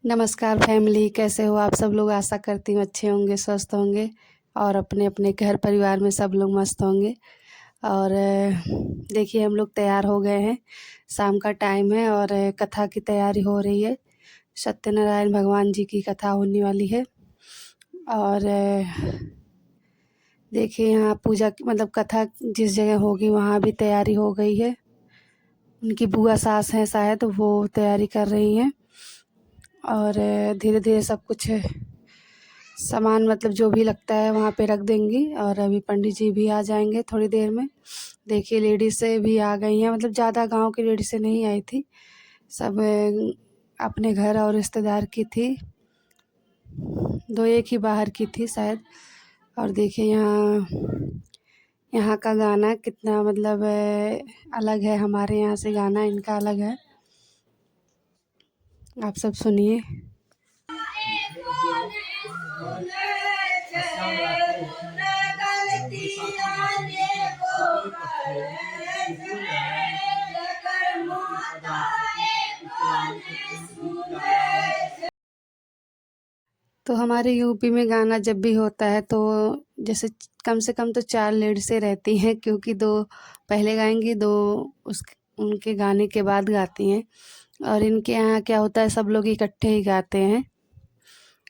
नमस्कार फैमिली, कैसे हो आप सब लोग। आशा करती हूँ अच्छे होंगे, स्वस्थ होंगे और अपने अपने घर परिवार में सब लोग मस्त होंगे। और देखिए हम लोग तैयार हो गए हैं। शाम का टाइम है और कथा की तैयारी हो रही है। सत्यनारायण भगवान जी की कथा होने वाली है। और देखिए यहाँ पूजा मतलब कथा जिस जगह होगी वहाँ भी तैयारी हो गई है। उनकी बुआ सास हैं शायद, वो तैयारी कर रही हैं। और धीरे धीरे सब कुछ सामान मतलब जो भी लगता है वहाँ पे रख देंगी। और अभी पंडित जी भी आ जाएंगे थोड़ी देर में। देखिए लेडीज़ें भी आ गई हैं, मतलब ज़्यादा गांव की लेडीज़ें नहीं आई थी, सब अपने घर और रिश्तेदार की थी। दो एक ही बाहर की थी शायद। और देखिए यहाँ यहाँ का गाना कितना मतलब अलग है। हमारे यहाँ से गाना इनका अलग है। आप सब सुनिए। तो हमारे यूपी में गाना जब भी होता है तो जैसे कम से कम तो 4 लेडीज़ें रहती हैं, क्योंकि 2 पहले गाएंगी, 2 उस उनके गाने के बाद गाती हैं। और इनके यहाँ क्या होता है, सब लोग इकट्ठे ही गाते हैं।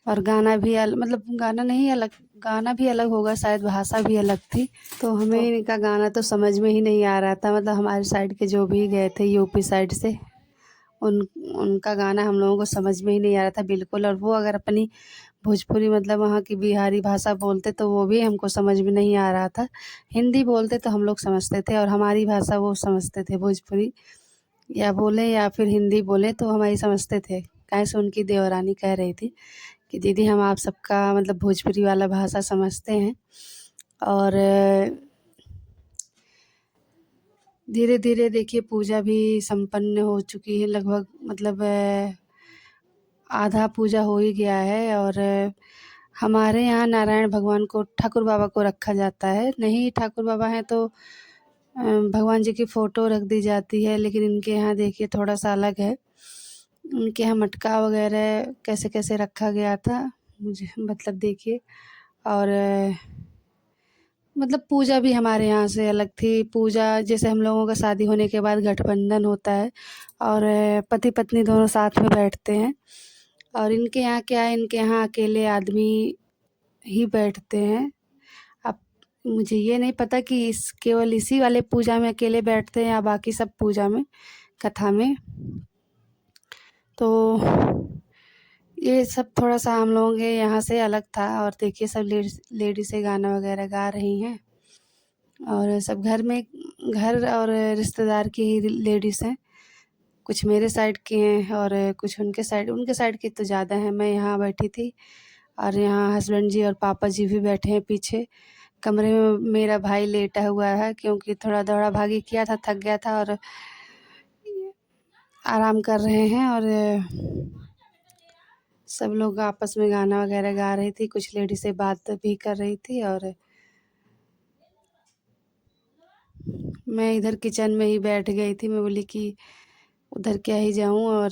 और गाना भी मतलब गाना नहीं अलग, गाना भी अलग होगा शायद, भाषा भी अलग थी। तो हमें इनका गाना तो समझ में ही नहीं आ रहा था। मतलब हमारे साइड के जो भी गए थे यूपी साइड से, उन उनका गाना हम लोगों को समझ में ही नहीं आ रहा था बिल्कुल। और वो अगर अपनी भोजपुरी मतलब वहाँ की बिहारी भाषा बोलते तो वो भी हमको समझ में नहीं आ रहा था। हिंदी बोलते तो हम लोग समझते थे, और हमारी भाषा वो समझते थे। भोजपुरी या बोले या फिर हिंदी बोले तो हमारी समझते थे। कैसे उनकी देवरानी कह रही थी कि दीदी हम आप सबका मतलब भोजपुरी वाला भाषा समझते हैं। और धीरे धीरे देखिए पूजा भी संपन्न हो चुकी है लगभग, मतलब आधा पूजा हो ही गया है। और हमारे यहाँ नारायण भगवान को, ठाकुर बाबा को रखा जाता है। नहीं ठाकुर बाबा हैं तो भगवान जी की फ़ोटो रख दी जाती है, लेकिन इनके यहाँ देखिए थोड़ा सा अलग है। उनके यहाँ मटका वगैरह कैसे कैसे रखा गया था मुझे मतलब देखिए। और मतलब पूजा भी हमारे यहाँ से अलग थी। पूजा जैसे हम लोगों का शादी होने के बाद गठबंधन होता है और पति पत्नी दोनों साथ में बैठते हैं। और इनके यहाँ क्या है, इनके यहाँ अकेले आदमी ही बैठते हैं। अब मुझे ये नहीं पता कि इस केवल इसी वाले पूजा में अकेले बैठते हैं या बाकी सब पूजा में, कथा में। तो ये सब थोड़ा सा हम लोगों के यहाँ से अलग था। और देखिए सब लेडीज़ें गाना वगैरह गा रही हैं। और सब घर और रिश्तेदार की ही लेडीज़ हैं। कुछ मेरे साइड की हैं और कुछ उनके साइड की तो ज़्यादा हैं। मैं यहाँ बैठी थी और यहाँ हस्बैंड जी और पापा जी भी बैठे हैं पीछे कमरे में। मेरा भाई लेटा हुआ है क्योंकि थोड़ा दौड़ा भागी किया था, थक गया था और आराम कर रहे हैं। और सब लोग आपस में गाना वगैरह गा रही थी, कुछ लेडीज़ें बात भी कर रही थी। और मैं इधर किचन में ही बैठ गई थी। मैं बोली कि उधर क्या ही जाऊं। और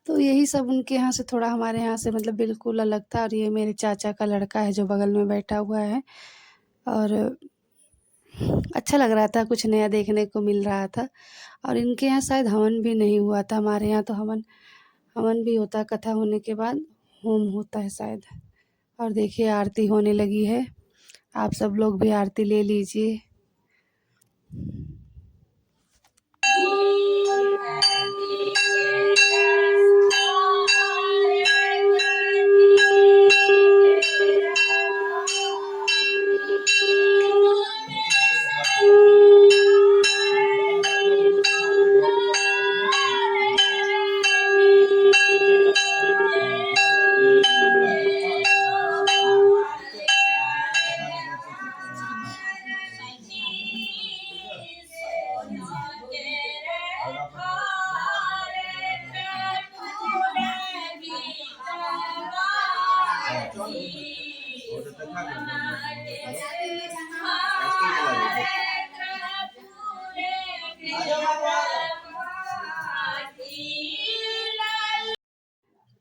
तो यही सब उनके यहाँ से थोड़ा हमारे यहाँ से मतलब बिल्कुल अलग था। और ये मेरे चाचा का लड़का है जो बगल में बैठा हुआ है। और अच्छा लग रहा था, कुछ नया देखने को मिल रहा था। और इनके यहाँ शायद हवन भी नहीं हुआ था। हमारे यहाँ तो हवन हवन भी होता है, कथा होने के बाद होम होता है शायद। और देखिए आरती होने लगी है। आप सब लोग भी आरती ले लीजिए।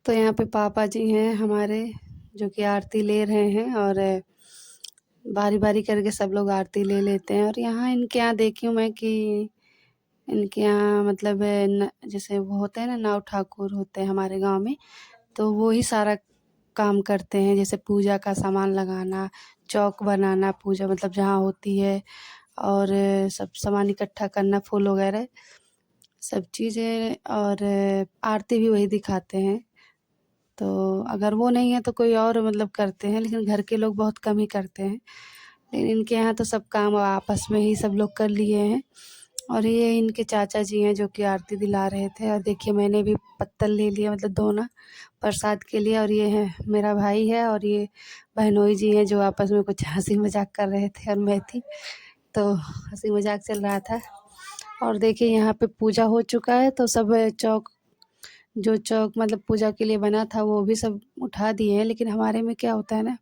तो यहाँ पे पापा जी हैं हमारे जो कि आरती ले रहे हैं और बारी बारी करके सब लोग आरती ले लेते हैं। और यहाँ इनके यहाँ देखी हूँ मैं कि इनके यहाँ मतलब जैसे वो होते हैं ना, नाव ठाकुर होते हैं हमारे गांव में, तो वो ही सारा काम करते हैं, जैसे पूजा का सामान लगाना, चौक बनाना, पूजा मतलब जहाँ होती है, और सब सामान इकट्ठा करना, फूल वगैरह सब चीज़ें, और आरती भी वही दिखाते हैं। तो अगर वो नहीं है तो कोई और मतलब करते हैं, लेकिन घर के लोग बहुत कम ही करते हैं। लेकिन इनके यहाँ तो सब काम आपस में ही सब लोग कर लिए हैं। और ये इनके चाचा जी हैं जो कि आरती दिला रहे थे। और देखिए मैंने भी पत्तल ले लिया, मतलब दोना प्रसाद के लिए। और ये है मेरा भाई है और ये बहनोई जी हैं जो आपस में कुछ हंसी मजाक कर रहे थे और मैं थी, तो हंसी मजाक चल रहा था। और देखिए यहाँ पे पूजा हो चुका है, तो सब चौक, जो चौक मतलब पूजा के लिए बना था वो भी सब उठा दिए हैं। लेकिन हमारे में क्या होता है ना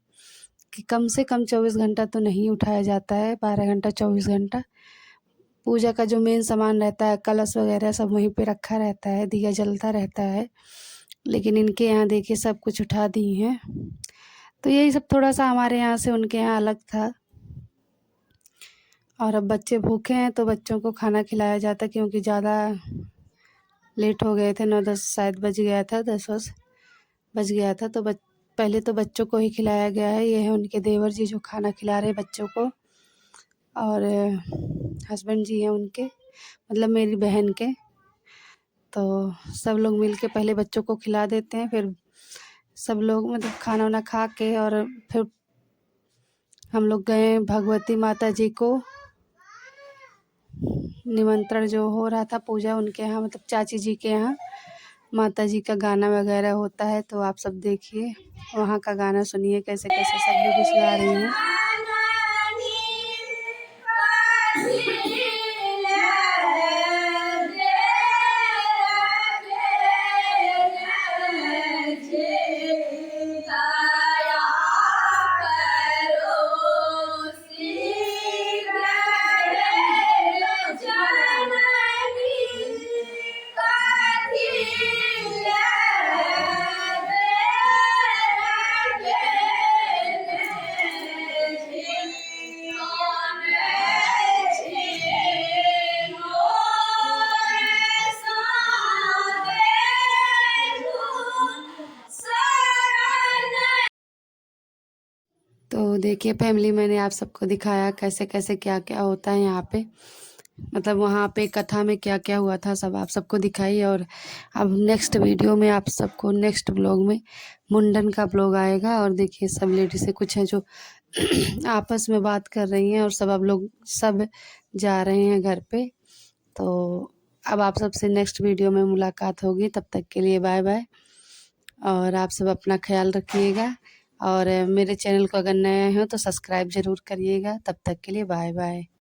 कि कम से कम 24 घंटा तो नहीं उठाया जाता है, 12 घंटा 24 घंटा। पूजा का जो मेन सामान रहता है, कलश वगैरह सब वहीं पे रखा रहता है, दिया जलता रहता है। लेकिन इनके यहाँ देखिए सब कुछ उठा दिए हैं। तो यही सब थोड़ा सा हमारे यहाँ से उनके यहाँ अलग था। और अब बच्चे भूखे हैं तो बच्चों को खाना खिलाया जाता, क्योंकि ज़्यादा लेट हो गए थे, 9-10 शायद बज गया था, 10 बज गया था। तो पहले तो बच्चों को ही खिलाया गया है। ये है उनके देवर जी जो खाना खिला रहे हैं बच्चों को, और हस्बैंड जी हैं उनके, मतलब मेरी बहन के। तो सब लोग मिल के पहले बच्चों को खिला देते हैं, फिर सब लोग मतलब खाना वाना खा के, और फिर हम लोग गए भगवती माता जी को निमंत्रण जो हो रहा था पूजा उनके यहाँ, मतलब चाची जी के यहाँ माता जी का गाना वगैरह होता है। तो आप सब देखिए वहाँ का गाना सुनिए, कैसे कैसे सब लोग गा रही हैं। तो देखिए फैमिली, मैंने आप सबको दिखाया कैसे कैसे क्या क्या होता है यहाँ पे, मतलब वहाँ पे कथा में क्या क्या हुआ था सब आप सबको दिखाई। और अब नेक्स्ट वीडियो में आप सबको नेक्स्ट ब्लॉग में मुंडन का ब्लॉग आएगा। और देखिए सब लेडीज़ें कुछ हैं जो आपस में बात कर रही हैं, और सब अब लोग सब जा रहे हैं घर पे। तो अब आप सबसे नेक्स्ट वीडियो में मुलाकात होगी, तब तक के लिए बाय बाय। और आप सब अपना ख्याल रखिएगा, और मेरे चैनल को अगर नए हो तो सब्सक्राइब ज़रूर करिएगा। तब तक के लिए बाय बाय।